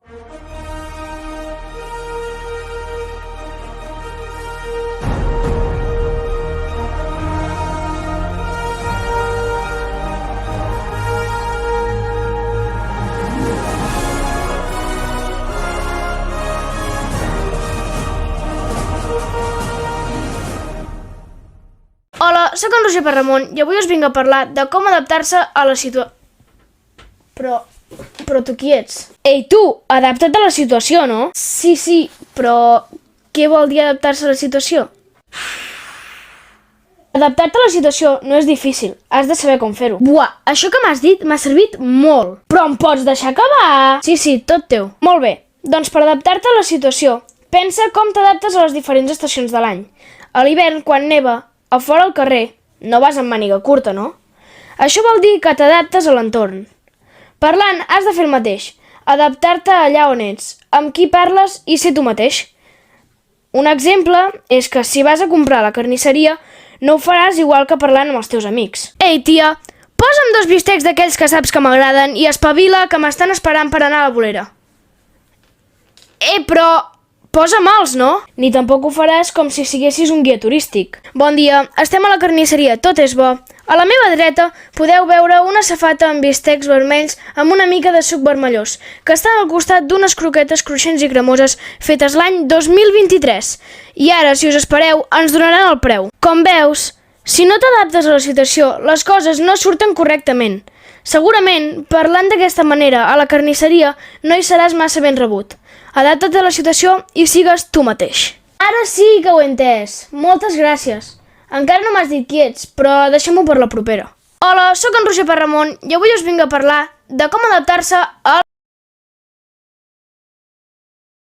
Hola, sóc en Roger Parramon i avui us vinc a parlar de com adaptar-se a la situació... Però tu qui ets? Ei, tu, adapta't a la situació, no? Sí, però què vol dir adaptar-se a la situació? Adaptar-te a la situació no és difícil, has de saber com fer-ho. Buah, això que m'has dit m'ha servit molt. Però em pots deixar acabar? Sí, tot teu. Molt bé, doncs per adaptar-te a la situació, pensa com t'adaptes a les diferents estacions de l'any. A l'hivern, quan neva, a fora al carrer, no vas amb màniga curta, no? Això vol dir que t'adaptes a l'entorn. Parlant, has de fer el mateix. Adaptar-te allà on ets, amb qui parles i ser tu mateix. Un exemple és que si vas a comprar a la carnisseria, no ho faràs igual que parlant amb els teus amics. Ei, tia, posa'm 2 bistecs d'aquells que saps que m'agraden i espavila que m'estan esperant per anar a la bolera. Però... posa mals, no? Ni tampoc ho faràs com si siguessis un guia turístic. Bon dia, estem a la carnisseria, tot és bo. A la meva dreta podeu veure una safata amb bistecs vermells amb una mica de suc vermellós, que estan al costat d'unes croquetes cruixents i cremoses fetes l'any 2023. I ara, si us espereu, ens donaran el preu. Com veus, si no t'adaptes a la situació, les coses no surten correctament. Segurament, parlant d'aquesta manera a la carnisseria, no hi seràs massa ben rebut. Adapta't a la situació i sigues tu mateix. Ara sí que ho he entès. Moltes gràcies. Encara no m'has dit qui ets, però deixem-ho per la propera. Hola, sóc en Roger Parramon i avui us vinc a parlar de com adaptar-se a